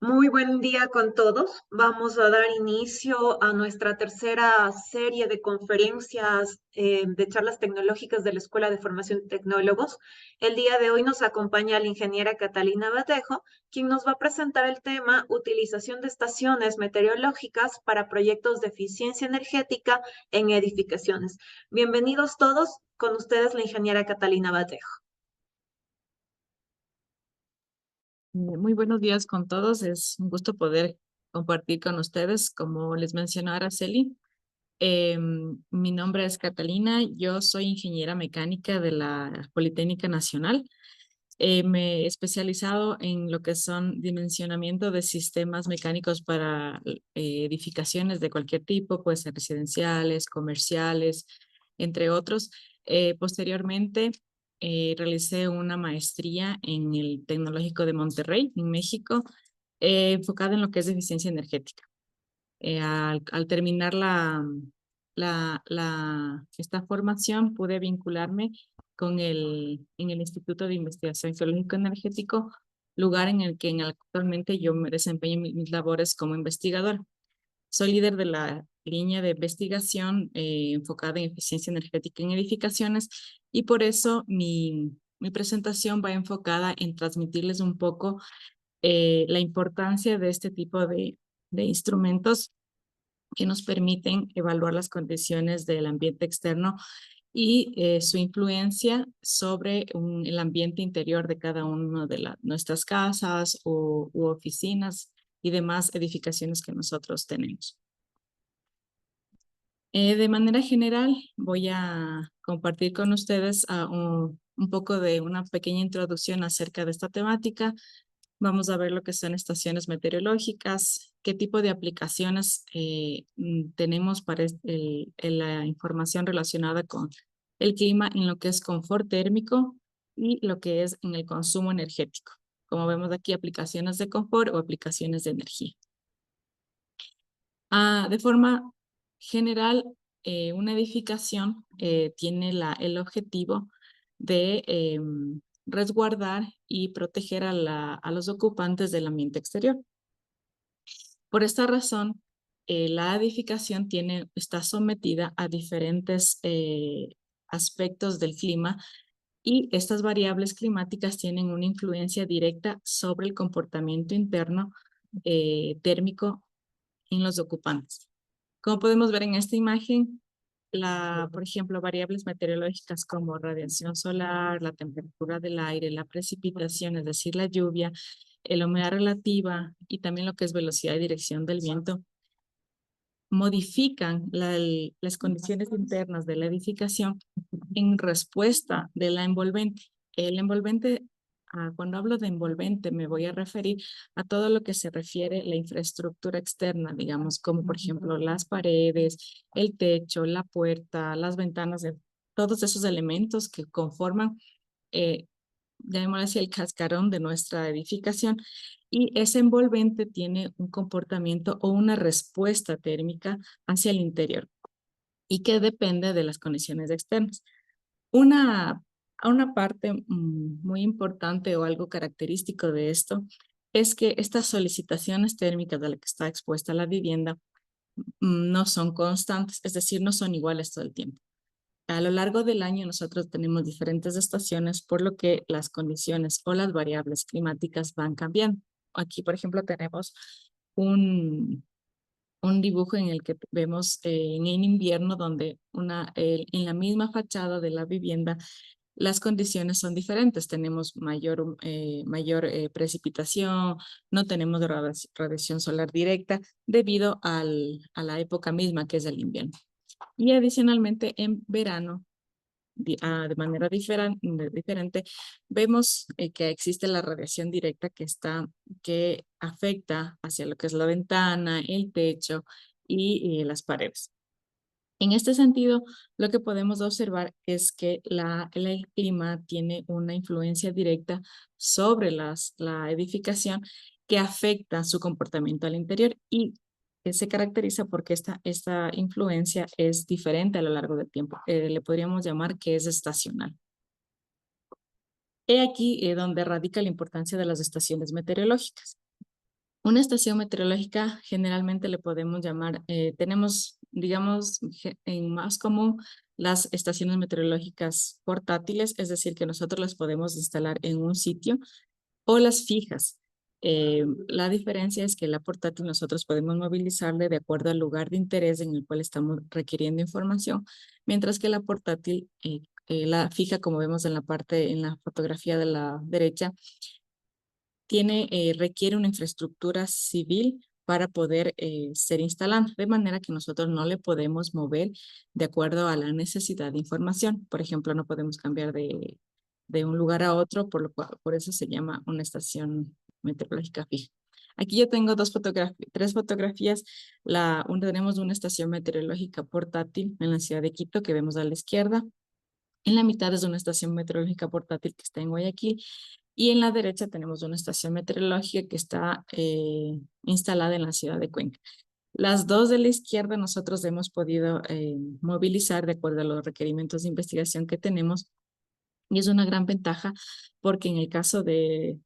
Muy buen día con todos. Vamos a dar inicio a nuestra tercera serie de conferencias de charlas tecnológicas de la Escuela de Formación de Tecnólogos. El día de hoy nos acompaña la ingeniera Catalina Batejo, quien nos va a presentar el tema utilización de estaciones meteorológicas para proyectos de eficiencia energética en edificaciones. Bienvenidos todos. Con ustedes la ingeniera Catalina Batejo. Muy buenos días con todos. Es un gusto poder compartir con ustedes. Como les mencionó Araceli, mi nombre es Catalina. Yo soy ingeniera mecánica de la Politécnica Nacional. Me he especializado en lo que son dimensionamiento de sistemas mecánicos para edificaciones de cualquier tipo, puede ser residenciales, comerciales, entre otros. Posteriormente, realicé una maestría en el Tecnológico de Monterrey, en México, enfocada en lo que es eficiencia energética. Al terminar esta formación, pude vincularme en el Instituto de Investigación Geológico Energético, lugar en el que actualmente yo me desempeño mis labores como investigador. Soy líder de la línea de investigación enfocada en eficiencia energética en edificaciones y por eso mi presentación va enfocada en transmitirles un poco la importancia de este tipo de instrumentos que nos permiten evaluar las condiciones del ambiente externo y su influencia sobre el ambiente interior de cada una de nuestras casas u oficinas y demás edificaciones que nosotros tenemos. De manera general, voy a compartir con ustedes un poco de una pequeña introducción acerca de esta temática. Vamos a ver lo que son estaciones meteorológicas, qué tipo de aplicaciones tenemos para la información relacionada con el clima en lo que es confort térmico y lo que es en el consumo energético. Como vemos aquí, aplicaciones de confort o aplicaciones de energía. De forma general, una edificación tiene el objetivo de resguardar y proteger a los ocupantes del ambiente exterior. Por esta razón, la edificación está sometida a diferentes aspectos del clima y estas variables climáticas tienen una influencia directa sobre el comportamiento interno térmico en los ocupantes. Como podemos ver en esta imagen, por ejemplo, variables meteorológicas como radiación solar, la temperatura del aire, la precipitación, es decir, la lluvia, la humedad relativa y también lo que es velocidad y dirección del viento, modifican las condiciones internas de la edificación en respuesta de la envolvente. El envolvente, cuando hablo de envolvente, me voy a referir a todo lo que se refiere a la infraestructura externa, digamos, como por ejemplo las paredes, el techo, la puerta, las ventanas, todos esos elementos que conforman, llamémoslo así, el cascarón de nuestra edificación. Y ese envolvente tiene un comportamiento o una respuesta térmica hacia el interior y que depende de las condiciones externas. Una, una parte muy importante o algo característico de esto es que estas solicitaciones térmicas a las que está expuesta la vivienda no son constantes, es decir, no son iguales todo el tiempo. A lo largo del año nosotros tenemos diferentes estaciones, por lo que las condiciones o las variables climáticas van cambiando. Aquí, por ejemplo, tenemos un, un dibujo en el que vemos en invierno donde en la misma fachada de la vivienda las condiciones son diferentes. Tenemos mayor precipitación, no tenemos radiación solar directa debido a la época misma que es el invierno. Y adicionalmente en verano, de manera diferente, vemos que existe la radiación directa que afecta hacia lo que es la ventana, el techo y las paredes. En este sentido, lo que podemos observar es que el clima tiene una influencia directa sobre la edificación que afecta su comportamiento al interior y se caracteriza porque esta influencia es diferente a lo largo del tiempo. Le podríamos llamar que es estacional. He aquí donde radica la importancia de las estaciones meteorológicas. Una estación meteorológica generalmente le podemos llamar, tenemos, digamos, en más común las estaciones meteorológicas portátiles, es decir, que nosotros las podemos instalar en un sitio, o las fijas. La diferencia es que la portátil nosotros podemos movilizarle de acuerdo al lugar de interés en el cual estamos requiriendo información, mientras que la portátil, la fija, como vemos en la parte, en la fotografía de la derecha, requiere una infraestructura civil para poder ser instalada, de manera que nosotros no le podemos mover de acuerdo a la necesidad de información. Por ejemplo, no podemos cambiar de un lugar a otro, por eso se llama una estación meteorológica fija. Aquí yo tengo tres fotografías. Tenemos una estación meteorológica portátil en la ciudad de Quito, que vemos a la izquierda. En la mitad es una estación meteorológica portátil que está en Guayaquil. Y en la derecha tenemos una estación meteorológica que está instalada en la ciudad de Cuenca. Las dos de la izquierda nosotros hemos podido movilizar de acuerdo a los requerimientos de investigación que tenemos. Y es una gran ventaja porque en el caso de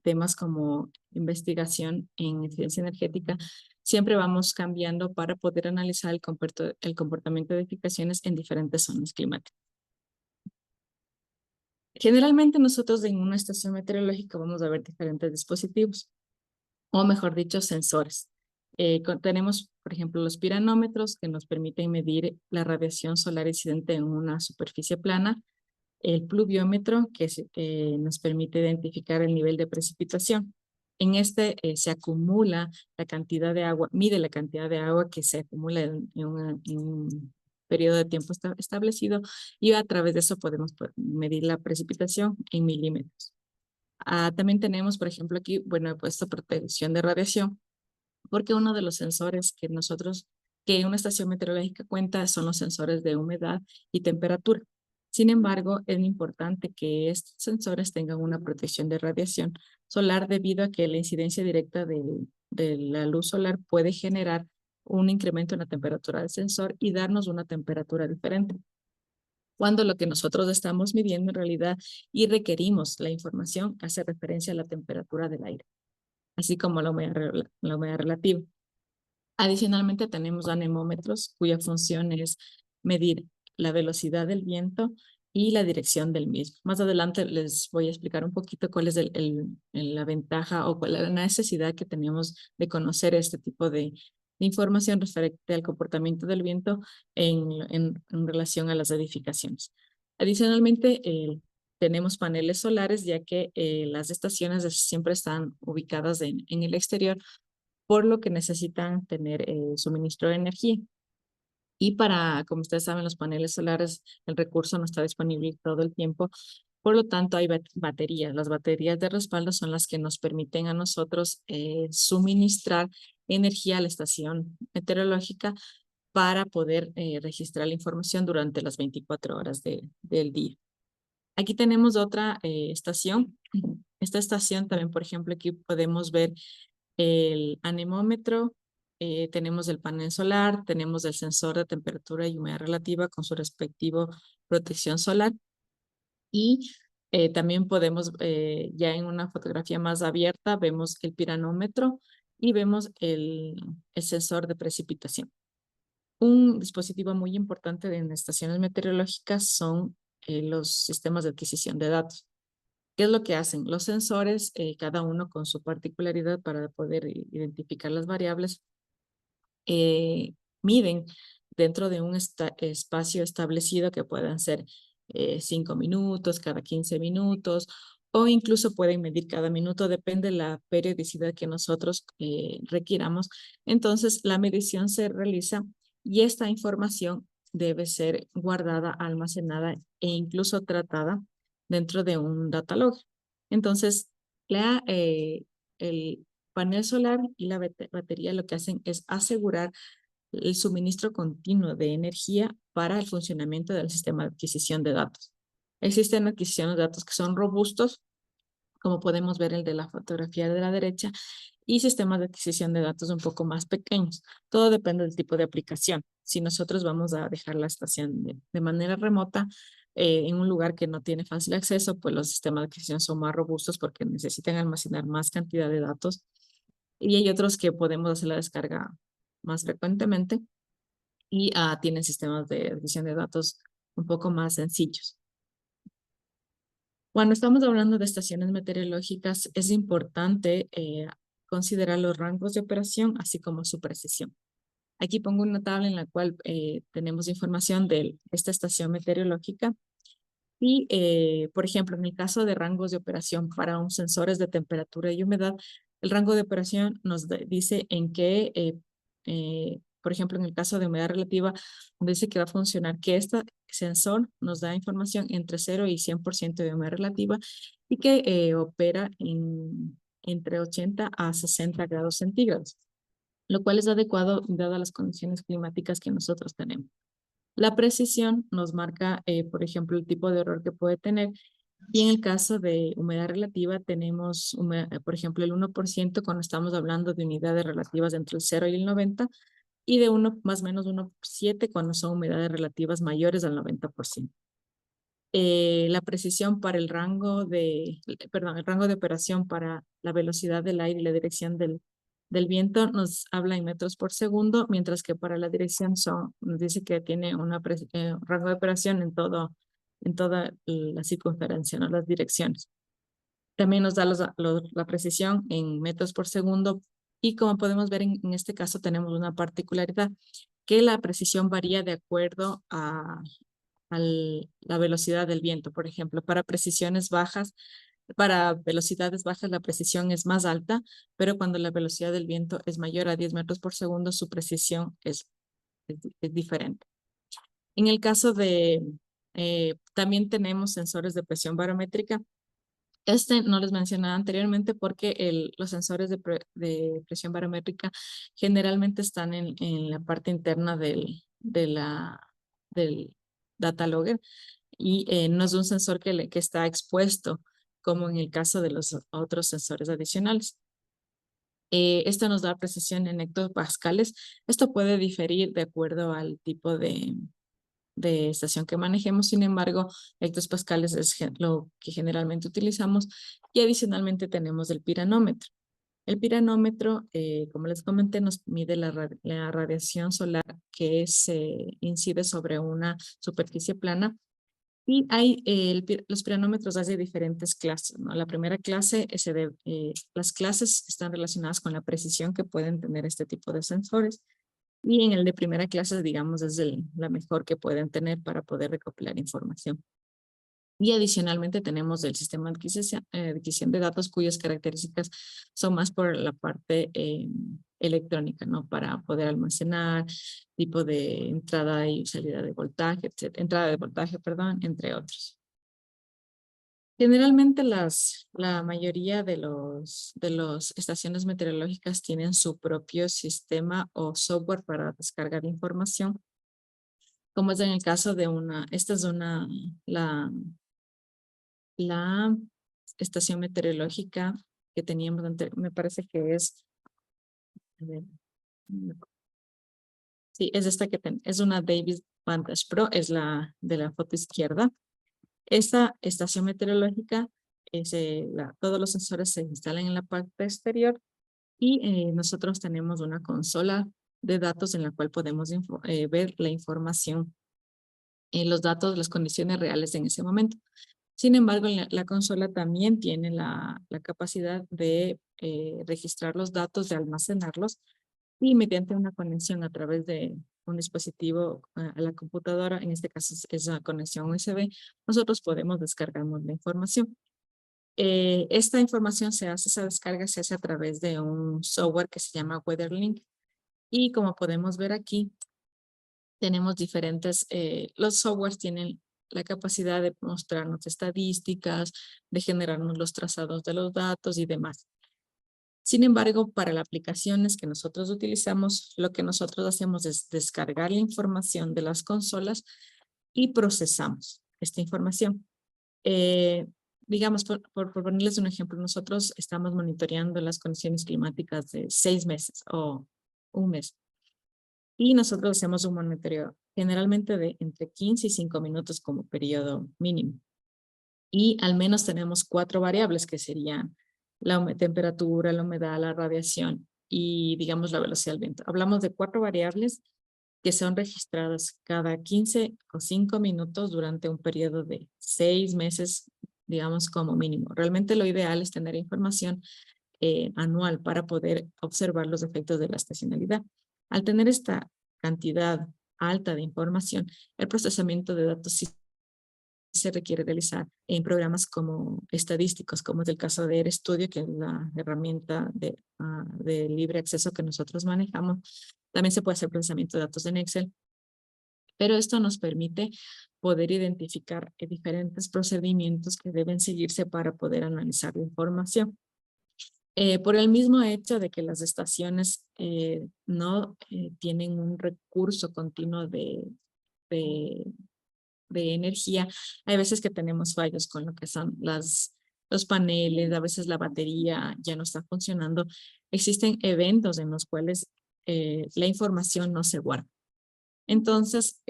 temas como investigación en eficiencia energética, siempre vamos cambiando para poder analizar el comportamiento de edificaciones en diferentes zonas climáticas. Generalmente nosotros en una estación meteorológica vamos a ver diferentes dispositivos, o mejor dicho, sensores. Tenemos, por ejemplo, los piranómetros que nos permiten medir la radiación solar incidente en una superficie plana, el pluviómetro que nos permite identificar el nivel de precipitación. En este se acumula la cantidad de agua, mide la cantidad de agua que se acumula en un periodo de tiempo establecido, y a través de eso podemos medir la precipitación en milímetros. También tenemos, por ejemplo, aquí, bueno, he puesto protección de radiación, porque uno de los sensores que una estación meteorológica cuenta son los sensores de humedad y temperatura. Sin embargo, es importante que estos sensores tengan una protección de radiación solar, debido a que la incidencia directa de la luz solar puede generar un incremento en la temperatura del sensor y darnos una temperatura diferente, cuando lo que nosotros estamos midiendo en realidad y requerimos la información hace referencia a la temperatura del aire, así como la humedad relativa. Adicionalmente tenemos anemómetros cuya función es medir la velocidad del viento y la dirección del mismo. Más adelante les voy a explicar un poquito cuál es la ventaja o cuál es la necesidad que tenemos de conocer este tipo de información referente al comportamiento del viento en relación a las edificaciones. Adicionalmente, tenemos paneles solares, ya que las estaciones siempre están ubicadas en el exterior, por lo que necesitan tener suministro de energía. Y como ustedes saben, los paneles solares, el recurso no está disponible todo el tiempo. Por lo tanto, hay baterías. Las baterías de respaldo son las que nos permiten a nosotros suministrar energía a la estación meteorológica para poder registrar la información durante las 24 horas del día. Aquí tenemos otra estación. Esta estación también, por ejemplo, aquí podemos ver el anemómetro, tenemos el panel solar, tenemos el sensor de temperatura y humedad relativa con su respectivo protección solar, y también podemos, ya en una fotografía más abierta, vemos el piranómetro y vemos el sensor de precipitación. Un dispositivo muy importante en estaciones meteorológicas son los sistemas de adquisición de datos. ¿Qué es lo que hacen? Los sensores, cada uno con su particularidad para poder identificar las variables, miden dentro de un espacio establecido, que puedan ser 5 minutos, cada 15 minutos, o incluso pueden medir cada minuto, depende de la periodicidad que nosotros requiramos. Entonces, la medición se realiza y esta información debe ser guardada, almacenada e incluso tratada dentro de un data log. Entonces, el panel solar y la batería lo que hacen es asegurar el suministro continuo de energía para el funcionamiento del sistema de adquisición de datos. Existen adquisiciones de datos que son robustos, como podemos ver el de la fotografía de la derecha, y sistemas de adquisición de datos un poco más pequeños. Todo depende del tipo de aplicación. Si nosotros vamos a dejar la estación de manera remota, en un lugar que no tiene fácil acceso, pues los sistemas de adquisición son más robustos porque necesitan almacenar más cantidad de datos Y hay otros que podemos hacer la descarga más frecuentemente y tienen sistemas de adquisición de datos un poco más sencillos. Cuando estamos hablando de estaciones meteorológicas, es importante considerar los rangos de operación, así como su precisión. Aquí pongo una tabla en la cual tenemos información de esta estación meteorológica y, por ejemplo, en el caso de rangos de operación para un sensores de temperatura y humedad, el rango de operación nos dice en qué, por ejemplo, en el caso de humedad relativa, dice que va a funcionar, que este sensor nos da información entre 0 y 100% de humedad relativa y que opera entre 80 a 60 grados centígrados, lo cual es adecuado dadas las condiciones climáticas que nosotros tenemos. La precisión nos marca, por ejemplo, el tipo de error que puede tener. Y en el caso de humedad relativa tenemos, por ejemplo, el 1% cuando estamos hablando de unidades relativas entre el 0 y el 90 y de más o menos 1,7 cuando son humedades relativas mayores al 90%. La precisión para el rango de operación para la velocidad del aire y la dirección del viento nos habla en metros por segundo, mientras que para la dirección nos dice que tiene un rango de operación en toda la circunferencia, ¿no? Las direcciones. También nos da la precisión en metros por segundo y como podemos ver en este caso tenemos una particularidad que la precisión varía de acuerdo a la velocidad del viento. Por ejemplo, para velocidades bajas la precisión es más alta, pero cuando la velocidad del viento es mayor a 10 metros por segundo, su precisión es diferente. En el caso también tenemos sensores de presión barométrica. No les mencionaba anteriormente porque los sensores de presión barométrica generalmente están en la parte interna del data logger y no es un sensor que está expuesto como en el caso de los otros sensores adicionales. Esto nos da precisión en hectopascales. Esto puede diferir de acuerdo al tipo de estación que manejemos. Sin embargo, hectopascales es lo que generalmente utilizamos y adicionalmente tenemos el piranómetro. El piranómetro, como les comenté, nos mide la radiación solar que se incide sobre una superficie plana. Y los piranómetros hay de diferentes clases, ¿no? La primera clase, las clases están relacionadas con la precisión que pueden tener este tipo de sensores. Y en el de primera clase, digamos, es la mejor que pueden tener para poder recopilar información. Y adicionalmente tenemos el sistema de adquisición de datos cuyas características son más por la parte electrónica, ¿no? Para poder almacenar, tipo de entrada y salida de voltaje, entrada de voltaje, perdón, entre otros. Generalmente la mayoría de las estaciones meteorológicas tienen su propio sistema o software para descargar información, como es en el caso de esta es la estación meteorológica que teníamos antes, me parece que es, a ver, sí, es esta es una Davis Vantage Pro, es la de la foto izquierda. Esta estación meteorológica, todos los sensores se instalan en la parte exterior y nosotros tenemos una consola de datos en la cual podemos ver la información, los datos, las condiciones reales en ese momento. Sin embargo, la consola también tiene la capacidad de registrar los datos, de almacenarlos y mediante una conexión a través de un dispositivo a la computadora, en este caso es la conexión USB, nosotros podemos descargarnos la información. Esta información esa descarga se hace a través de un software que se llama WeatherLink y como podemos ver aquí, tenemos los softwares tienen la capacidad de mostrarnos estadísticas, de generarnos los trazados de los datos y demás. Sin embargo, para las aplicaciones que nosotros utilizamos, lo que nosotros hacemos es descargar la información de las consolas y procesamos esta información. Digamos, por ponerles un ejemplo, nosotros estamos monitoreando las condiciones climáticas de 6 meses o un mes. Y nosotros hacemos un monitoreo generalmente de entre 15 y 5 minutos como periodo mínimo. Y al menos tenemos 4 variables que serían la temperatura, la humedad, la radiación y, digamos, la velocidad del viento. Hablamos de 4 variables que son registradas cada 15 o 5 minutos durante un periodo de 6 meses, digamos, como mínimo. Realmente lo ideal es tener información anual para poder observar los efectos de la estacionalidad. Al tener esta cantidad alta de información, el procesamiento de datos sí se requiere realizar en programas como estadísticos, como es el caso de RStudio, que es la herramienta de libre acceso que nosotros manejamos. También se puede hacer procesamiento de datos en Excel, pero esto nos permite poder identificar diferentes procedimientos que deben seguirse para poder analizar la información. Por el mismo hecho de que las estaciones no tienen un recurso continuo de, de energía, hay veces que tenemos fallos con lo que son los paneles, a veces la batería ya no está funcionando. Existen eventos en los cuales la información no se guarda. Entonces,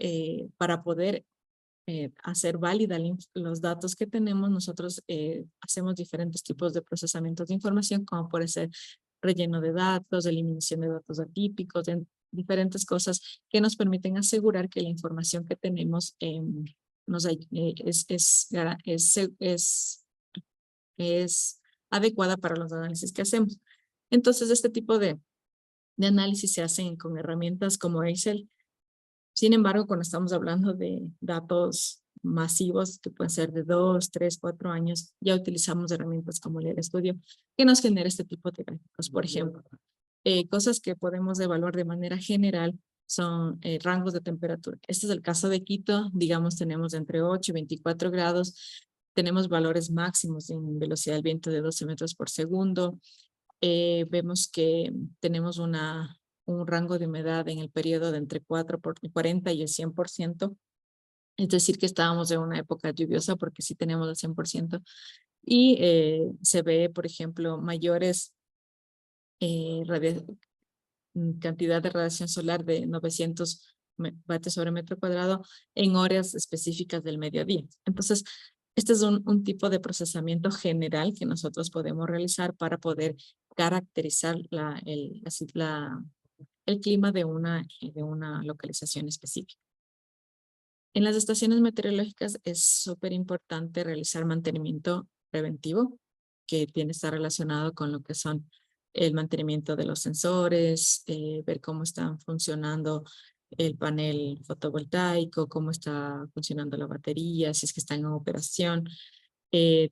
para poder hacer válida los datos que tenemos, nosotros hacemos diferentes tipos de procesamientos de información, como puede ser relleno de datos, eliminación de datos atípicos, diferentes cosas que nos permiten asegurar que la información que tenemos es adecuada para los análisis que hacemos. Entonces, este tipo de análisis se hacen con herramientas como Excel. Sin embargo, cuando estamos hablando de datos masivos, que pueden ser de 2, 3, 4 años, ya utilizamos herramientas como el RStudio, que nos genera este tipo de gráficos. Por ejemplo, cosas que podemos evaluar de manera general son rangos de temperatura. Este es el caso de Quito, digamos, tenemos entre 8 y 24 grados, tenemos valores máximos en velocidad del viento de 12 metros por segundo, vemos que tenemos un rango de humedad en el periodo de entre 40 y el 100%, es decir, que estábamos en una época lluviosa porque sí tenemos el 100%, y se ve, por ejemplo, mayores cantidad de radiación solar de 900 vatios sobre metro cuadrado en horas específicas del mediodía. Entonces, este es un tipo de procesamiento general que nosotros podemos realizar para poder caracterizar el clima de una localización específica. En las estaciones meteorológicas es súper importante realizar mantenimiento preventivo, que tiene que estar relacionado con lo que son el mantenimiento de los sensores, ver cómo están funcionando el panel fotovoltaico, cómo está funcionando la batería, si es que está en operación.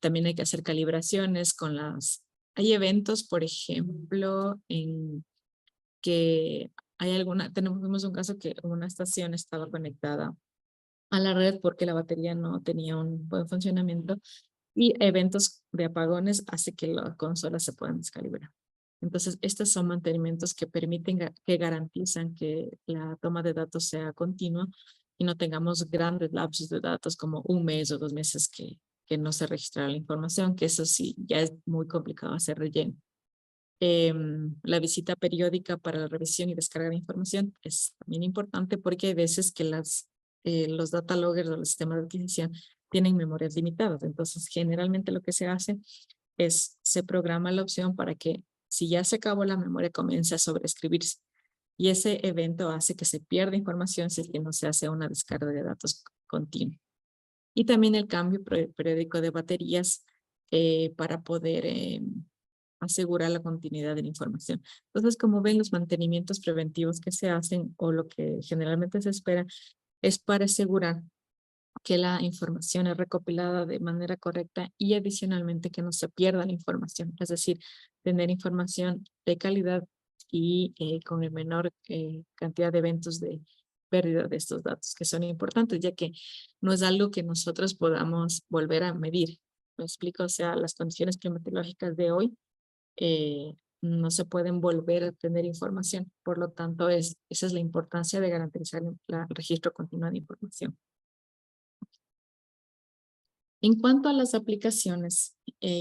También hay que hacer calibraciones con Hay eventos, por ejemplo, en que tuvimos un caso que una estación estaba conectada a la red porque la batería no tenía un buen funcionamiento y eventos de apagones hace que las consolas se puedan descalibrar. Entonces, estos son mantenimientos que permiten, que garantizan que la toma de datos sea continua y no tengamos grandes lapsos de datos como un mes o 2 meses que no se registra la información, que eso sí, ya es muy complicado hacer relleno. La visita periódica para la revisión y descarga de información es también importante porque hay veces que los data loggers o los sistemas de adquisición tienen memorias limitadas. Entonces, generalmente lo que se hace es se programa la opción para que si ya se acabó la memoria comience a sobreescribirse. Y ese evento hace que se pierda información si es que no se hace una descarga de datos continua. Y también el cambio periódico de baterías para poder asegurar la continuidad de la información. Entonces, como ven, los mantenimientos preventivos que se hacen o lo que generalmente se espera es para asegurar que la información es recopilada de manera correcta y adicionalmente que no se pierda la información, es decir, tener información de calidad y con el menor cantidad de eventos de pérdida de estos datos, que son importantes, ya que no es algo que nosotros podamos volver a medir. ¿Me explico? O sea, las condiciones climatológicas de hoy no se pueden volver a tener información. Por lo tanto, esa es la importancia de garantizar el registro continuo de información. En cuanto a las aplicaciones,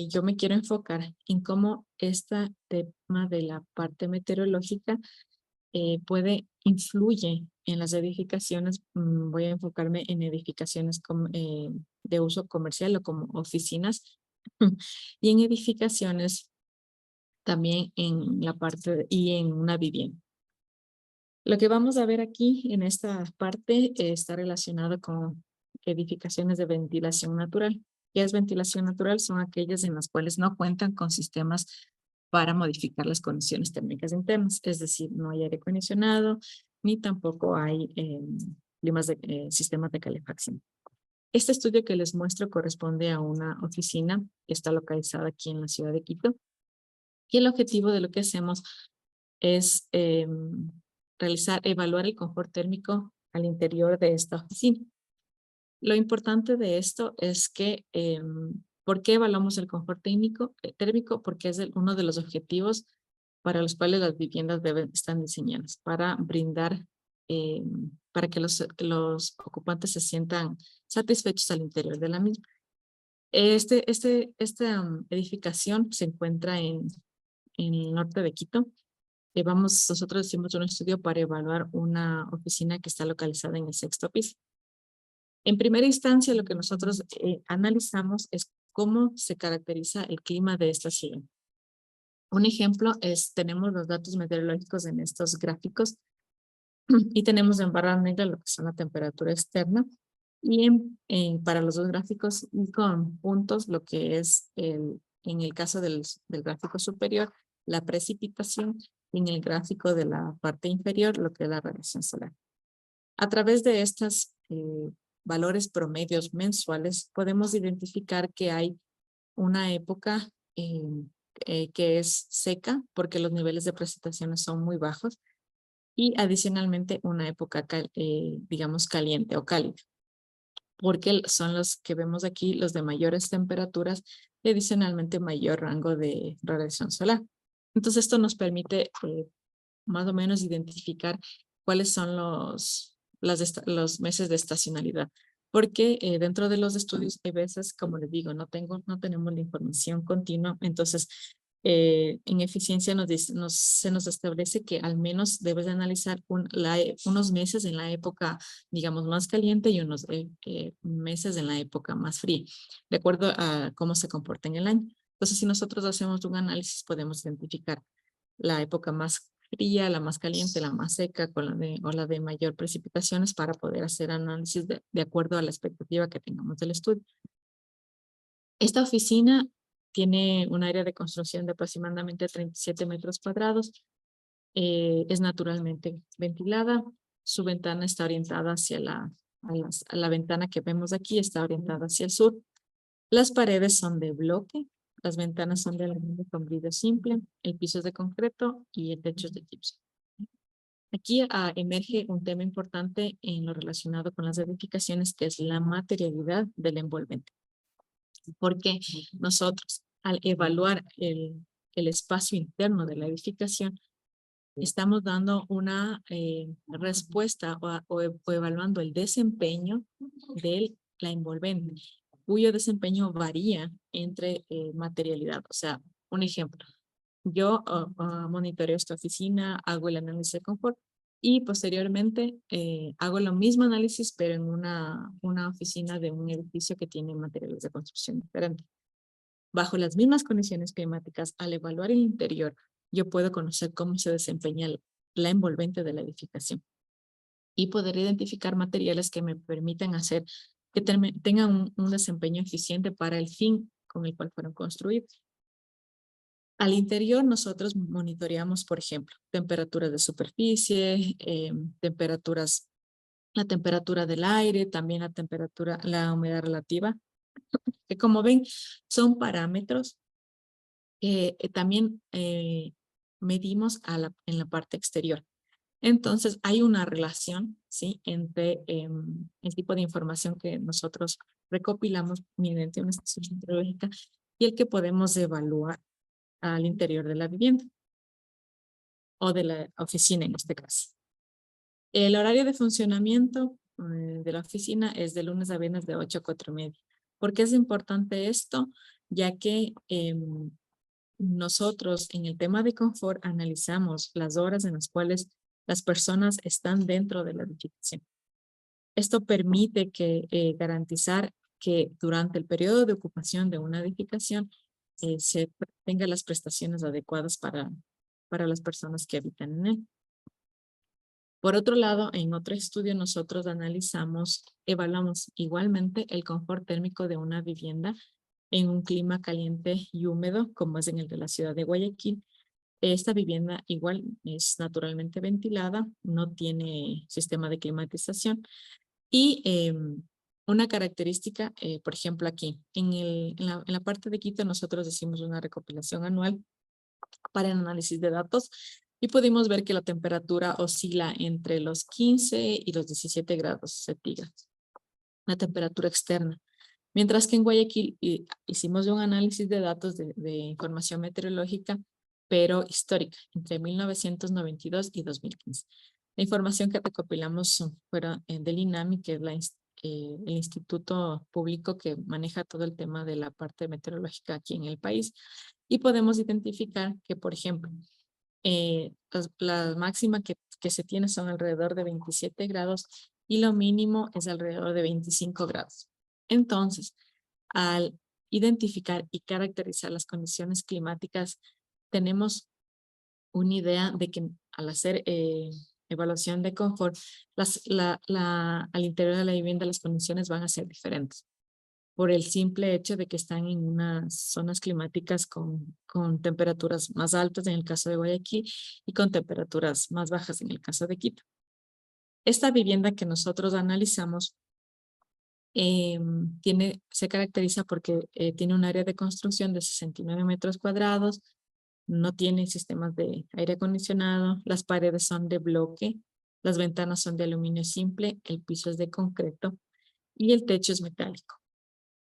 yo me quiero enfocar en cómo este tema de la parte meteorológica influye en las edificaciones. Voy a enfocarme en edificaciones de uso comercial o como oficinas y en edificaciones también en la parte y en una vivienda. Lo que vamos a ver aquí en esta parte está relacionado con edificaciones de ventilación natural. ¿Qué es ventilación natural? Son aquellas en las cuales no cuentan con sistemas para modificar las condiciones térmicas internas, es decir, no hay aire acondicionado ni tampoco hay sistemas de calefacción. Este estudio que les muestro corresponde a una oficina que está localizada aquí en la ciudad de Quito, y el objetivo de lo que hacemos es evaluar el confort térmico al interior de esta oficina. Lo importante de esto es que, ¿por qué evaluamos el confort térmico? Porque es uno de los objetivos para los cuales las viviendas están diseñadas, para brindar, para que los ocupantes se sientan satisfechos al interior de la misma. Esta edificación se encuentra en el norte de Quito. Nosotros hicimos un estudio para evaluar una oficina que está localizada en el 6º piso. En primera instancia, lo que nosotros analizamos es cómo se caracteriza el clima de esta ciudad. Un ejemplo es, tenemos los datos meteorológicos en estos gráficos y tenemos en barra negra lo que son la temperatura externa, y para los dos gráficos y con puntos lo que es en el caso del gráfico superior, la precipitación, y en el gráfico de la parte inferior, lo que es la radiación solar. A través de estos valores promedios mensuales, podemos identificar que hay una época que es seca, porque los niveles de precipitaciones son muy bajos, y adicionalmente una época, digamos, caliente o cálida, porque son los que vemos aquí, los de mayores temperaturas y adicionalmente mayor rango de radiación solar. Entonces esto nos permite más o menos identificar cuáles son los meses de estacionalidad. Porque dentro de los estudios hay veces, como les digo, no tenemos la información continua. Entonces, en eficiencia se nos establece que al menos debes de analizar unos meses en la época, digamos, más caliente y unos meses en la época más fría, de acuerdo a cómo se comporta en el año. Entonces, si nosotros hacemos un análisis, podemos identificar la época más fría, la más caliente, la más seca, o la de mayor precipitaciones, para poder hacer análisis de acuerdo a la expectativa que tengamos del estudio. Esta oficina tiene un área de construcción de aproximadamente 37 metros cuadrados. Es naturalmente ventilada. Su ventana está orientada hacia a la ventana que vemos aquí, está orientada hacia el sur. Las paredes son de bloque, las ventanas son de aluminio con vidrio simple, el piso es de concreto y el techo es de gipso. Aquí emerge un tema importante en lo relacionado con las edificaciones, que es la materialidad del envolvente. Porque nosotros, al evaluar el espacio interno de la edificación, estamos dando una respuesta o evaluando el desempeño de la envolvente, cuyo desempeño varía entre materialidad. O sea, un ejemplo, yo monitoreo esta oficina, hago el análisis de confort y posteriormente hago lo mismo análisis, pero en una oficina de un edificio que tiene materiales de construcción diferentes. Bajo las mismas condiciones climáticas, al evaluar el interior, yo puedo conocer cómo se desempeña la envolvente de la edificación y poder identificar materiales que me permitan hacer que tengan un desempeño eficiente para el fin con el cual fueron construidos. Al interior nosotros monitoreamos, por ejemplo, temperaturas de superficie, la temperatura del aire, también la humedad relativa, que como ven son parámetros que también medimos en la parte exterior. Entonces hay una relación, ¿sí?, entre el tipo de información que nosotros recopilamos mediante una estación meteorológica y el que podemos evaluar al interior de la vivienda o de la oficina en este caso. El horario de funcionamiento de la oficina es de lunes a viernes de 8 a 4:30. ¿Por qué es importante esto? Ya que nosotros en el tema de confort analizamos las horas en las cuales las personas están dentro de la edificación. Esto permite garantizar que durante el periodo de ocupación de una edificación tenga las prestaciones adecuadas para las personas que habitan en él. Por otro lado, en otro estudio nosotros evaluamos igualmente el confort térmico de una vivienda en un clima caliente y húmedo, como es en el de la ciudad de Guayaquil. Esta vivienda igual es naturalmente ventilada, no tiene sistema de climatización y una característica, por ejemplo aquí, en la parte de Quito nosotros hicimos una recopilación anual para el análisis de datos y pudimos ver que la temperatura oscila entre los 15 y los 17 grados centígrados, la temperatura externa. Mientras que en Guayaquil hicimos un análisis de datos de información meteorológica, pero histórica, entre 1992 y 2015. La información que recopilamos fueron del INAMI, que es el instituto público que maneja todo el tema de la parte meteorológica aquí en el país. Y podemos identificar que, por ejemplo, la máxima que se tiene son alrededor de 27 grados y lo mínimo es alrededor de 25 grados. Entonces, al identificar y caracterizar las condiciones climáticas, tenemos una idea de que al hacer evaluación de confort, al interior de la vivienda las condiciones van a ser diferentes por el simple hecho de que están en unas zonas climáticas con temperaturas más altas en el caso de Guayaquil y con temperaturas más bajas en el caso de Quito. Esta vivienda que nosotros analizamos se caracteriza porque tiene un área de construcción de 69 metros cuadrados, no tiene sistemas de aire acondicionado, las paredes son de bloque, las ventanas son de aluminio simple, el piso es de concreto y el techo es metálico.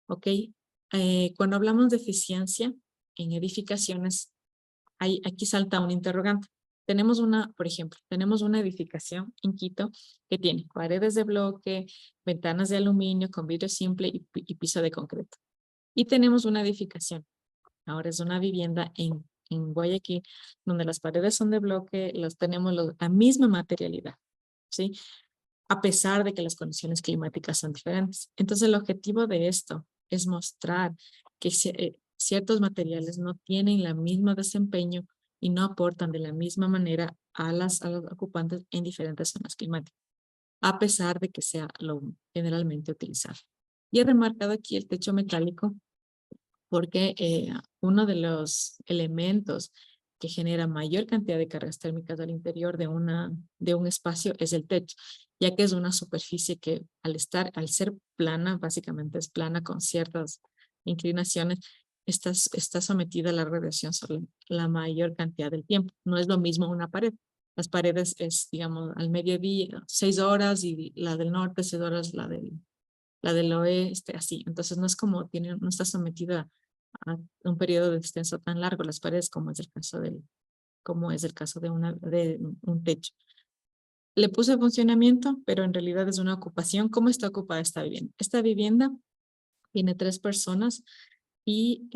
¿Ok? Cuando hablamos de eficiencia en edificaciones, aquí salta un interrogante. Por ejemplo, tenemos una edificación en Quito que tiene paredes de bloque, ventanas de aluminio con vidrio simple y piso de concreto. Y tenemos una edificación, ahora es una vivienda en Guayaquil, donde las paredes son de bloque, tenemos la misma materialidad, ¿sí? A pesar de que las condiciones climáticas son diferentes. Entonces, el objetivo de esto es mostrar que ciertos materiales no tienen el mismo desempeño y no aportan de la misma manera a los ocupantes en diferentes zonas climáticas, a pesar de que sea lo generalmente utilizado. Y he remarcado aquí el techo metálico porque uno de los elementos que genera mayor cantidad de cargas térmicas al interior de un espacio es el techo, ya que es una superficie que al ser plana, básicamente es plana con ciertas inclinaciones, está sometida a la radiación solar la mayor cantidad del tiempo. No es lo mismo una pared. Las paredes es, digamos, al mediodía, 6 horas y la del norte, 6 horas, la del oeste, así. Entonces no es como no está sometida a un periodo de extenso tan largo las paredes como es el caso de un techo. Le puse funcionamiento, pero en realidad es una ocupación. ¿Cómo está ocupada esta vivienda? Esta vivienda tiene 3 personas y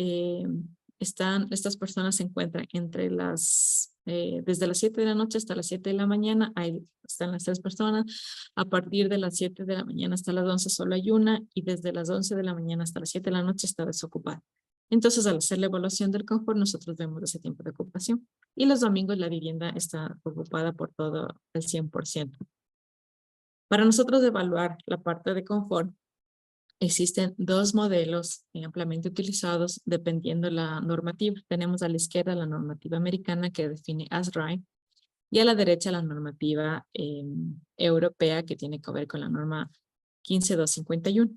estas personas se encuentran desde las 7 de la noche hasta las 7 de la mañana, ahí están las 3 personas, a partir de las 7 de la mañana hasta las 11 solo hay una, y desde las 11 de la mañana hasta las 7 de la noche está desocupada. Entonces, al hacer la evaluación del confort, nosotros vemos ese tiempo de ocupación. Y los domingos la vivienda está ocupada por todo el 100%. Para nosotros evaluar la parte de confort, existen 2 modelos ampliamente utilizados dependiendo de la normativa. Tenemos a la izquierda la normativa americana que define ASRAE y a la derecha la normativa europea que tiene que ver con la norma 15251.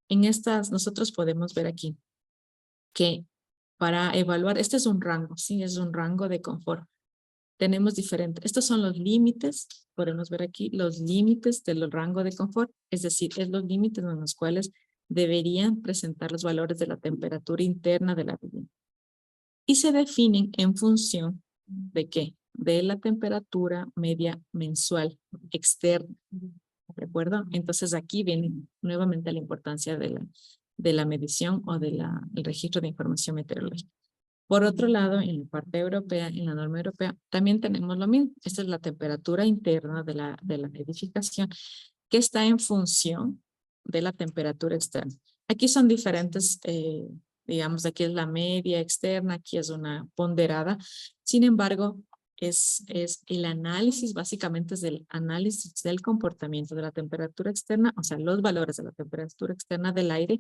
En estas nosotros podemos ver aquí que para evaluar, este es un rango, ¿sí? Es un rango de confort. Tenemos diferentes, estos son los límites, podemos ver aquí los límites del rango de confort, es decir, es los límites en los cuales deberían presentar los valores de la temperatura interna de la vivienda. Y se definen en función de ¿qué? De la temperatura media mensual externa, ¿de acuerdo? Entonces aquí viene nuevamente la importancia de la medición o del registro de información meteorológica. Por otro lado, en la parte europea, en la norma europea, también tenemos lo mismo. Esta es la temperatura interna de la edificación que está en función de la temperatura externa. Aquí son diferentes, digamos, aquí es la media externa, aquí es una ponderada. Sin embargo, es el análisis, básicamente es el análisis del comportamiento de la temperatura externa, o sea, los valores de la temperatura externa del aire,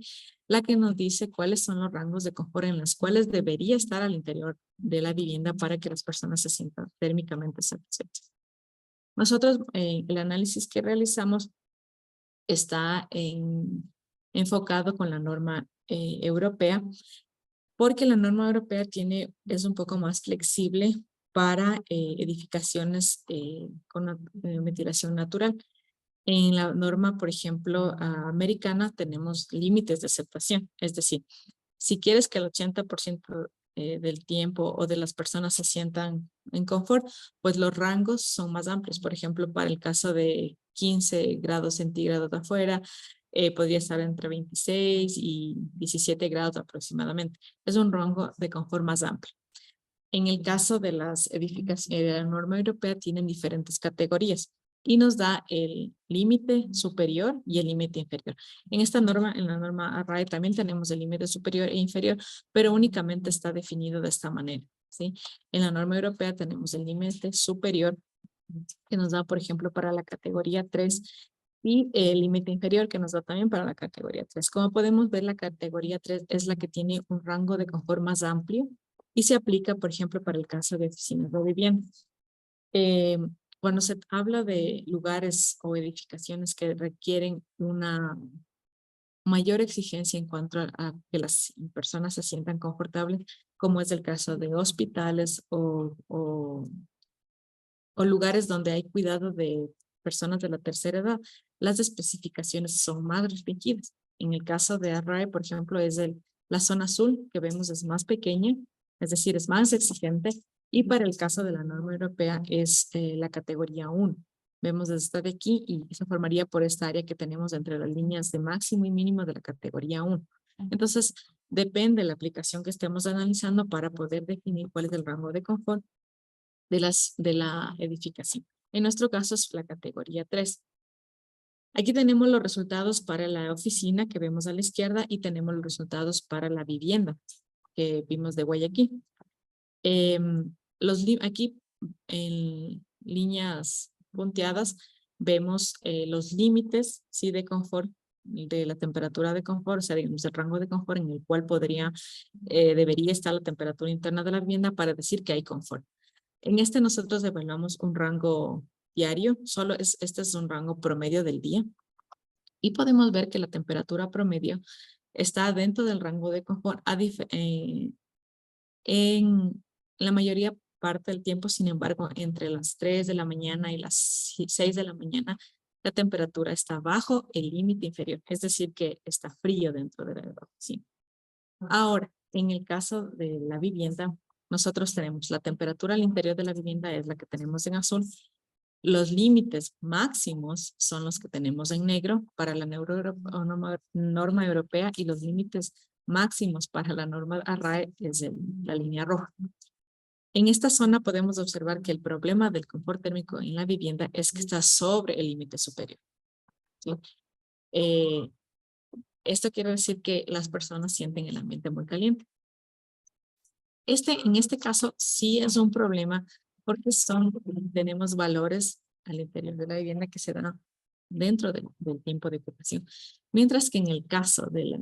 la que nos dice cuáles son los rangos de confort en los cuales debería estar al interior de la vivienda para que las personas se sientan térmicamente satisfechas. Nosotros, el análisis que realizamos está enfocado con la norma europea, porque la norma europea es un poco más flexible para edificaciones con ventilación natural. En la norma, por ejemplo, americana, tenemos límites de aceptación. Es decir, si quieres que el 80% del tiempo o de las personas se sientan en confort, pues los rangos son más amplios. Por ejemplo, para el caso de 15 grados centígrados de afuera, podría estar entre 26 y 17 grados aproximadamente. Es un rango de confort más amplio. En el caso de las edificaciones de la norma europea, tienen diferentes categorías y nos da el límite superior y el límite inferior. En la norma ARRAE también tenemos el límite superior e inferior, pero únicamente está definido de esta manera, ¿sí? En la norma europea tenemos el límite superior que nos da, por ejemplo, para la categoría 3 y el límite inferior que nos da también para la categoría 3. Como podemos ver, la categoría 3 es la que tiene un rango de confort más amplio y se aplica, por ejemplo, para el caso de oficinas o viviendas. Eh, Cuando se habla de lugares o edificaciones que requieren una mayor exigencia en cuanto a que las personas se sientan confortables, como es el caso de hospitales o lugares donde hay cuidado de personas de la tercera edad, las especificaciones son más restringidas. En el caso de ARRAE, por ejemplo, la zona azul que vemos es más pequeña, es decir, es más exigente, y para el caso de la norma europea es la categoría 1. Vemos desde esta de aquí y se formaría por esta área que tenemos entre las líneas de máximo y mínimo de la categoría 1. Entonces, depende de la aplicación que estemos analizando para poder definir cuál es el rango de confort de la edificación. En nuestro caso es la categoría 3. Aquí tenemos los resultados para la oficina que vemos a la izquierda y tenemos los resultados para la vivienda que vimos de Guayaquil. Aquí en líneas punteadas vemos los límites, ¿sí?, de confort, de la temperatura de confort, o sea, digamos el rango de confort en el cual debería estar la temperatura interna de la vivienda para decir que hay confort. En este nosotros evaluamos un rango diario, este es un rango promedio del día y podemos ver que la temperatura promedio está dentro del rango de confort en la mayoría parte del tiempo. Sin embargo, entre las 3 de la mañana y las 6 de la mañana, la temperatura está bajo el límite inferior, es decir, que está frío dentro de la oficina. Ahora, en el caso de la vivienda, nosotros tenemos la temperatura al interior de la vivienda es la que tenemos en azul. Los límites máximos son los que tenemos en negro para la norma europea y los límites máximos para la norma ARRAE es la línea roja. En esta zona podemos observar que el problema del confort térmico en la vivienda es que está sobre el límite superior, ¿sí? Esto quiere decir que las personas sienten el ambiente muy caliente. En este caso sí es un problema porque tenemos valores al interior de la vivienda que se dan dentro del tiempo de ocupación. Mientras que en el caso de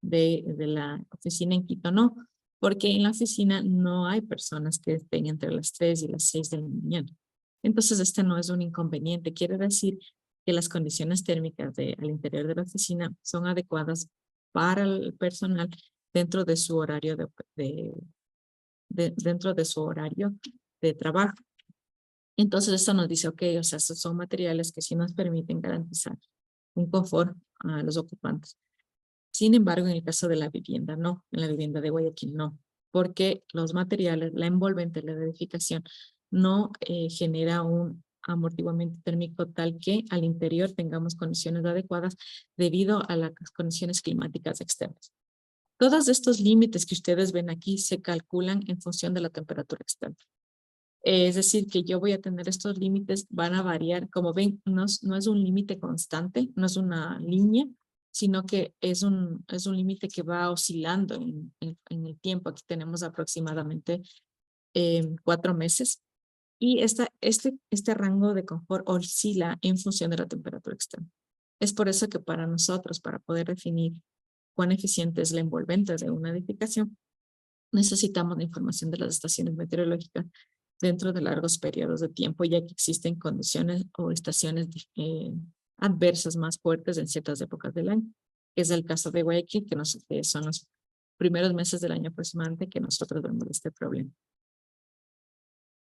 la oficina en Quito no, porque en la oficina no hay personas que estén entre las 3 y las 6 de la mañana. Entonces este no es un inconveniente. Quiere decir que las condiciones térmicas al interior de la oficina son adecuadas para el personal dentro de su horario dentro de su horario de trabajo. Entonces esto nos dice, ok, o sea, estos son materiales que sí nos permiten garantizar un confort a los ocupantes. Sin embargo, en el caso de la vivienda, no, en la vivienda de Guayaquil no, porque los materiales, la envolvente, la edificación, no genera un amortiguamiento térmico tal que al interior tengamos condiciones adecuadas debido a las condiciones climáticas externas. Todos estos límites que ustedes ven aquí se calculan en función de la temperatura externa. Es decir, que yo voy a tener estos límites, van a variar. Como ven, no es un límite constante, no es una línea, sino que es un límite que va oscilando en el tiempo. Aquí tenemos aproximadamente 4 meses. Y este rango de confort oscila en función de la temperatura externa. Es por eso que para nosotros, para poder definir cuán eficiente es la envolvente de una edificación, necesitamos la información de las estaciones meteorológicas dentro de largos periodos de tiempo, ya que existen condiciones o estaciones adversas más fuertes en ciertas épocas del año. Es el caso de Guayaquil, que son los primeros meses del año aproximadamente que nosotros vemos este problema.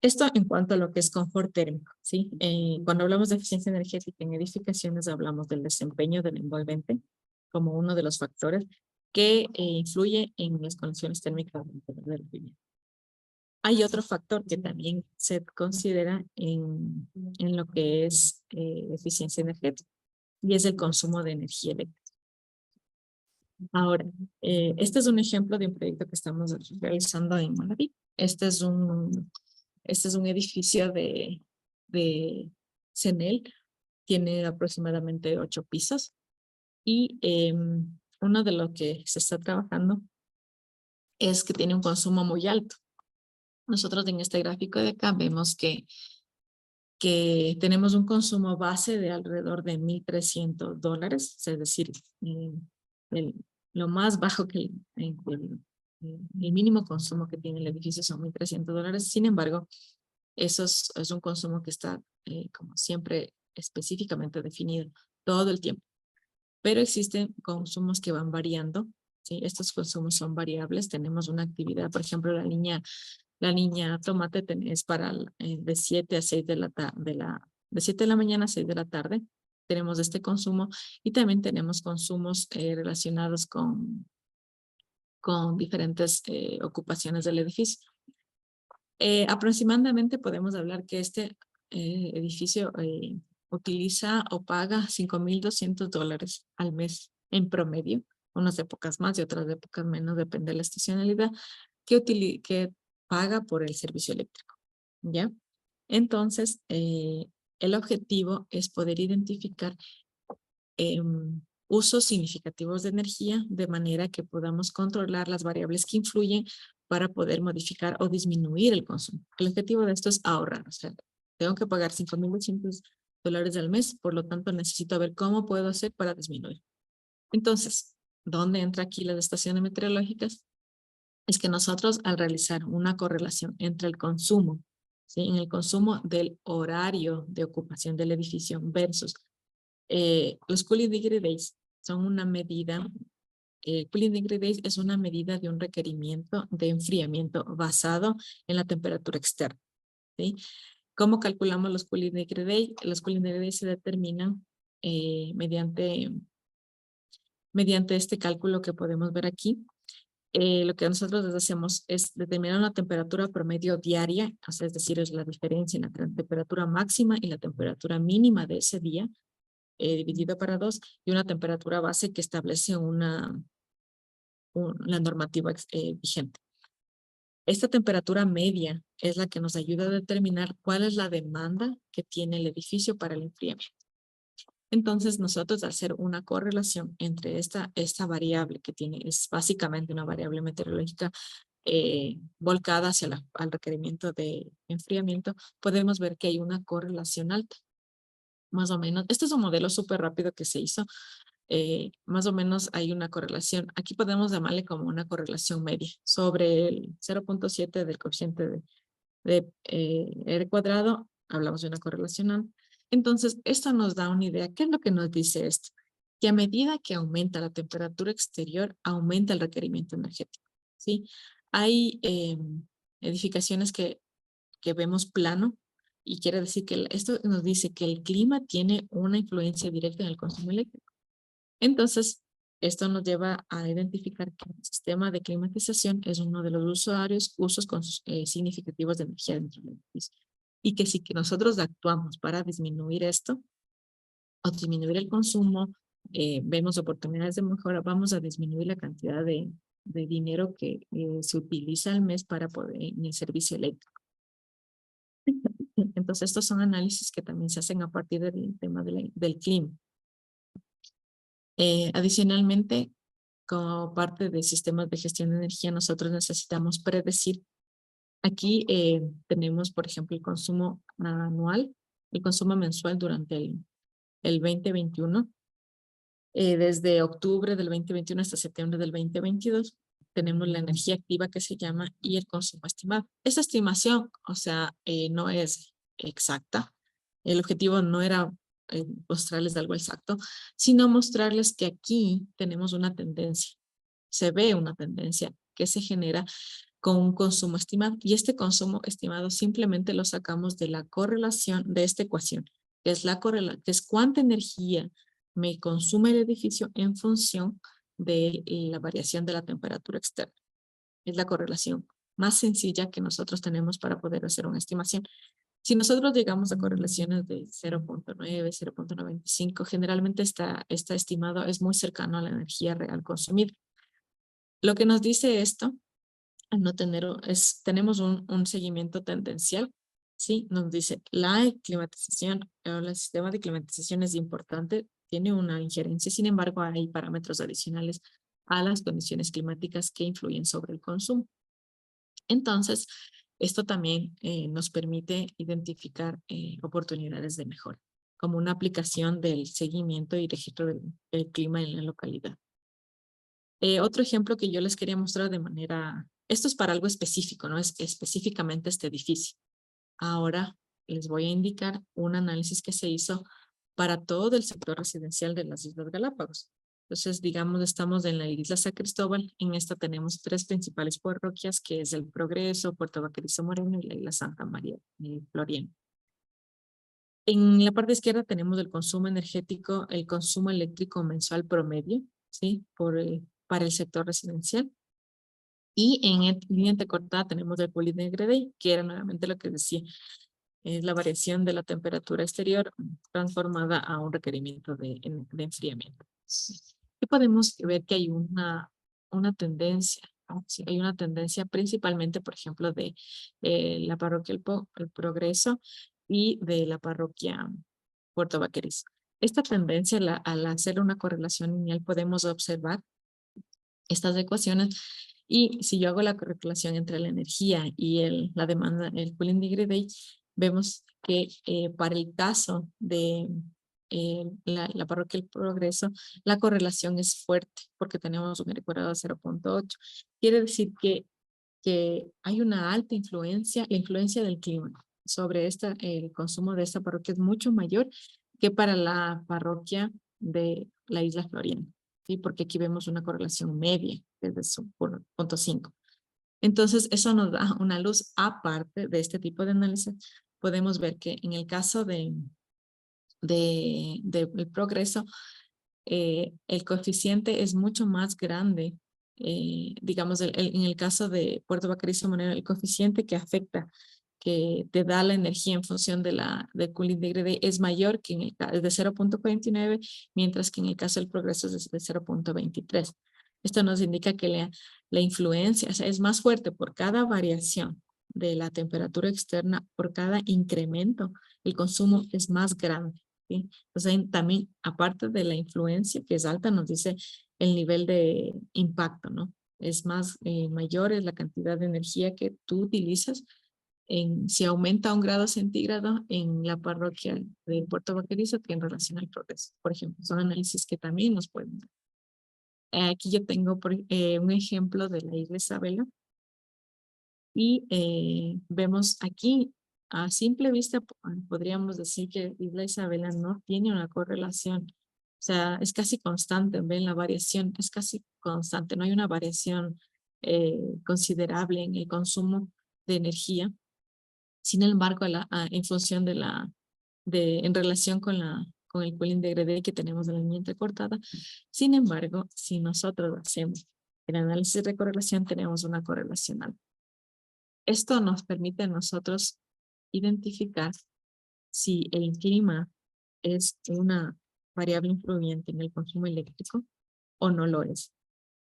Esto en cuanto a lo que es confort térmico, ¿sí? Cuando hablamos de eficiencia energética en edificaciones, hablamos del desempeño del envolvente como uno de los factores que influye en las condiciones térmicas de la vivienda. Hay otro factor que también se considera en lo que es eficiencia energética y es el consumo de energía eléctrica. Ahora, este es un ejemplo de un proyecto que estamos realizando en Manaví. Este es un edificio de CENEL, tiene aproximadamente 8 pisos y uno de lo que se está trabajando es que tiene un consumo muy alto. Nosotros en este gráfico de acá vemos que tenemos un consumo base de alrededor de $1,300, es decir, el, lo más bajo que el mínimo consumo que tiene el edificio son $1,300. Sin embargo, eso es un consumo que está, como siempre, específicamente definido todo el tiempo. Pero existen consumos que van variando, ¿sí? Estos consumos son variables. Tenemos una actividad, por ejemplo, la línea tomate es para de 7 a 6 de 7 de la mañana a 6 de la tarde. Tenemos este consumo y también tenemos consumos relacionados con diferentes ocupaciones del edificio. Aproximadamente podemos hablar que este edificio utiliza o paga $5,200 al mes en promedio, unas épocas más y otras épocas menos, depende de la estacionalidad, que paga por el servicio eléctrico, ¿ya? Entonces, el objetivo es poder identificar usos significativos de energía de manera que podamos controlar las variables que influyen para poder modificar o disminuir el consumo. El objetivo de esto es ahorrar, o sea, tengo que pagar $5,200 al mes, por lo tanto necesito ver cómo puedo hacer para disminuir. Entonces, ¿dónde entra aquí las estaciones meteorológicas? Es que nosotros al realizar una correlación entre el consumo, ¿sí? En el consumo del horario de ocupación del edificio versus los cooling degree days son una medida. Cooling degree days es una medida de un requerimiento de enfriamiento basado en la temperatura externa, ¿sí? ¿Cómo calculamos los cooling degree days? Los cooling degree days se determinan mediante este cálculo que podemos ver aquí. Lo que nosotros hacemos es determinar una temperatura promedio diaria, o sea, es decir, es la diferencia entre la temperatura máxima y la temperatura mínima de ese día, dividido para 2, y una temperatura base que establece la normativa vigente. Esta temperatura media es la que nos ayuda a determinar cuál es la demanda que tiene el edificio para el enfriamiento. Entonces, nosotros al hacer una correlación entre esta variable que es básicamente una variable meteorológica volcada hacia al requerimiento de enfriamiento, podemos ver que hay una correlación alta. Más o menos, este es un modelo súper rápido que se hizo. Más o menos hay una correlación. Aquí podemos llamarle como una correlación media sobre el 0.7 del coeficiente de R cuadrado. Hablamos de una correlación alta. Entonces, esto nos da una idea. ¿Qué es lo que nos dice esto? Que a medida que aumenta la temperatura exterior, aumenta el requerimiento energético, ¿sí? Hay edificaciones que vemos plano y quiere decir que esto nos dice que el clima tiene una influencia directa en el consumo eléctrico. Entonces, esto nos lleva a identificar que el sistema de climatización es uno de los usos significativos de energía dentro del edificio. Y que si que nosotros actuamos para disminuir esto o disminuir el consumo, vemos oportunidades de mejora, vamos a disminuir la cantidad de dinero que se utiliza al mes para poder en el servicio eléctrico. Entonces, estos son análisis que también se hacen a partir del tema del clima. Adicionalmente, como parte de sistemas de gestión de energía, nosotros necesitamos predecir. Aquí tenemos, por ejemplo, el consumo anual, el consumo mensual durante el 2021. Desde octubre del 2021 hasta septiembre del 2022, tenemos la energía activa que se llama y el consumo estimado. Esta estimación, o sea, no es exacta. El objetivo no era mostrarles algo exacto, sino mostrarles que aquí tenemos una tendencia. Se ve una tendencia que se genera con un consumo estimado. Y este consumo estimado simplemente lo sacamos de la correlación de esta ecuación, que es que es cuánta energía me consume el edificio en función de la variación de la temperatura externa. Es la correlación más sencilla que nosotros tenemos para poder hacer una estimación. Si nosotros llegamos a correlaciones de 0.9, 0.95, generalmente está estimado, es muy cercano a la energía real consumida. Lo que nos dice esto, al no tener, tenemos un seguimiento tendencial, ¿sí? Nos dice, la climatización, el sistema de climatización es importante, tiene una injerencia, sin embargo, hay parámetros adicionales a las condiciones climáticas que influyen sobre el consumo. Entonces, esto también nos permite identificar oportunidades de mejora, como una aplicación del seguimiento y registro del clima en la localidad. Otro ejemplo que yo les quería mostrar de manera, esto es para algo específico, ¿no? Es específicamente este edificio. Ahora les voy a indicar un análisis que se hizo para todo el sector residencial de las Islas Galápagos. Entonces, digamos, estamos en la isla San Cristóbal. En esta tenemos 3 principales parroquias, que es el Progreso, Puerto Vaquerizo Moreno y la isla Santa María Floriana. En la parte izquierda tenemos el consumo energético, el consumo eléctrico mensual promedio, ¿sí? Para el sector residencial. Y en línea entrecortada tenemos el Polynegrade, que era nuevamente lo que decía, es la variación de la temperatura exterior transformada a un requerimiento de enfriamiento. Y podemos ver que hay una tendencia, ¿no? Sí, hay una tendencia principalmente, por ejemplo, de la parroquia el Progreso y de la parroquia Puerto Vaquerizo. Esta tendencia, al hacer una correlación lineal, podemos observar estas ecuaciones. Y si yo hago la correlación entre la energía y la demanda, el cooling degree day, vemos que para el caso de la parroquia El Progreso, la correlación es fuerte porque tenemos un ecuador de 0.8. Quiere decir que hay una alta influencia, la influencia del clima sobre el consumo de esta parroquia es mucho mayor que para la parroquia de la isla Floriana. ¿Sí? Porque aquí vemos una correlación media desde su 0.5. Entonces, eso nos da una luz aparte de este tipo de análisis. Podemos ver que en el caso del Progreso, el coeficiente es mucho más grande. Digamos, en el caso de Puerto Vaquerizo Moreno, el coeficiente que afecta, que te da la energía en función del cooling degree es mayor que en el caso de 0.49, mientras que en el caso del Progreso es de 0.23. Esto nos indica que la influencia, o sea, es más fuerte por cada variación de la temperatura externa, por cada incremento, el consumo es más grande. ¿Sí? Entonces, también, aparte de la influencia que es alta, nos dice el nivel de impacto, ¿no? Es mayor es la cantidad de energía que tú utilizas. Si aumenta 1 grado centígrado en la parroquia de Puerto Vaquerizo que en relación al Progreso. Por ejemplo, son análisis que también nos pueden dar. Aquí yo tengo un ejemplo de la isla Isabela y vemos aquí, a simple vista, podríamos decir que Isla Isabela no tiene una correlación. O sea, es casi constante, ven la variación, es casi constante, no hay una variación considerable en el consumo de energía. Sin embargo, en función en relación con el cooling degree que tenemos en la línea entrecortada, sin embargo, si nosotros hacemos el análisis de correlación, tenemos una correlación alta. Esto nos permite a nosotros identificar si el clima es una variable influyente en el consumo eléctrico o no lo es.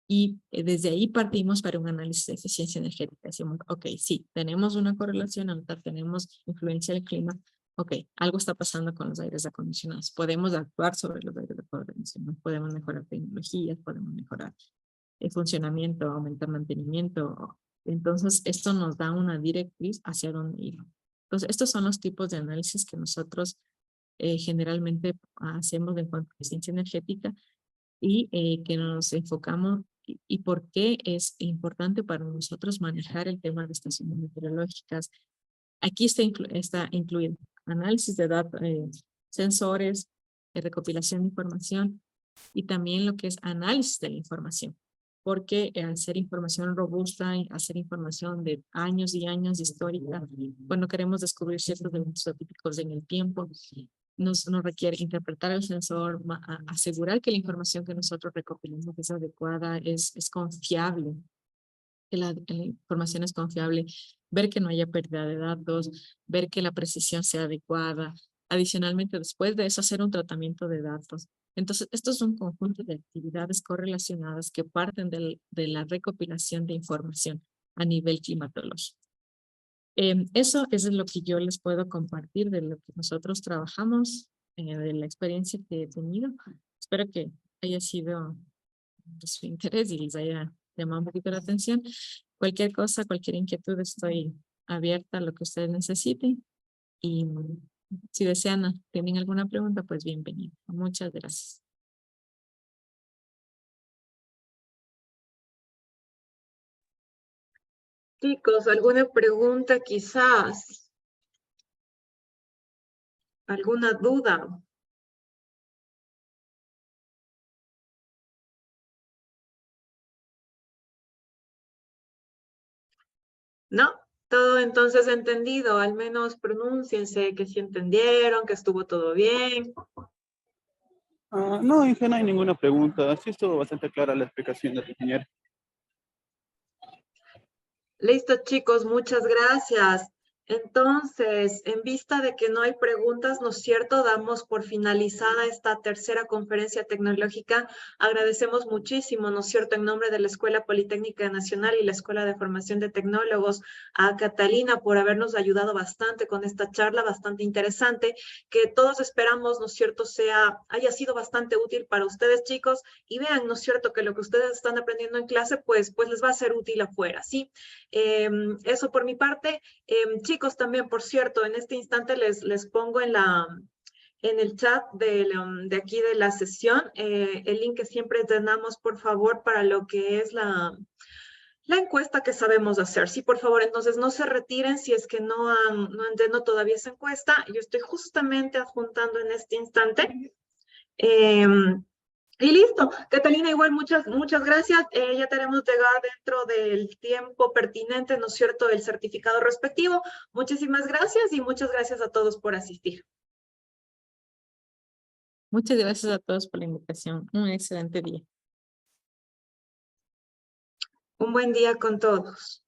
Y desde ahí partimos para un análisis de eficiencia energética. Decimos, ok, sí, tenemos una correlación alta, tenemos influencia del clima, ok, algo está pasando con los aires acondicionados. Podemos actuar sobre los aires acondicionados, podemos mejorar tecnologías, podemos mejorar el funcionamiento, aumentar mantenimiento. Entonces, esto nos da una directriz hacia dónde ir. Entonces, estos son los tipos de análisis que nosotros generalmente hacemos en cuanto a eficiencia energética y que nos enfocamos y por qué es importante para nosotros manejar el tema de estaciones meteorológicas. Aquí está incluido análisis de datos, sensores, recopilación de información y también lo que es análisis de la información. Porque al ser información robusta, al ser información de años y años histórica, cuando queremos descubrir ciertos eventos típicos en el tiempo, nos requiere interpretar el sensor, asegurar que la información que nosotros recopilamos es adecuada, es confiable, que la información es confiable, ver que no haya pérdida de datos, ver que la precisión sea adecuada. Adicionalmente, después de eso, hacer un tratamiento de datos. Entonces, esto es un conjunto de actividades correlacionadas que parten de la recopilación de información a nivel climatológico. Eso es lo que yo les puedo compartir de lo que nosotros trabajamos, de la experiencia que he tenido. Espero que haya sido de su interés y les haya llamado un poquito la atención. Cualquier cosa, cualquier inquietud, estoy abierta a lo que ustedes necesiten. Y si desean, tienen alguna pregunta, pues bienvenido. Muchas gracias. Chicos, ¿alguna pregunta quizás? ¿Alguna duda? ¿No? Todo entonces entendido, al menos pronúnciense que sí entendieron, que estuvo todo bien. No, Inge, no hay ninguna pregunta. Sí estuvo bastante clara la explicación de tu ingeniero. Listo, chicos, muchas gracias. Entonces, en vista de que no hay preguntas, ¿no es cierto? Damos por finalizada esta tercera conferencia tecnológica. Agradecemos muchísimo, ¿no es cierto?, en nombre de la Escuela Politécnica Nacional y la Escuela de Formación de Tecnólogos, a Catalina por habernos ayudado bastante con esta charla, bastante interesante, que todos esperamos, ¿no es cierto?, haya sido bastante útil para ustedes, chicos, y vean, ¿no es cierto?, que lo que ustedes están aprendiendo en clase, pues les va a ser útil afuera, ¿sí? Eso por mi parte. Chicos, también, por cierto, en este instante les pongo en el chat de aquí de la sesión el link que siempre tenemos, por favor, para lo que es la encuesta que sabemos hacer. Sí, por favor, entonces no se retiren si es que no han tenido todavía esa encuesta. Yo estoy justamente adjuntando en este instante. Y listo, Catalina, igual muchas gracias. Ya tenemos llegado dentro del tiempo pertinente, ¿no es cierto?, el certificado respectivo. Muchísimas gracias y muchas gracias a todos por asistir. Muchas gracias a todos por la invitación. Un excelente día. Un buen día con todos.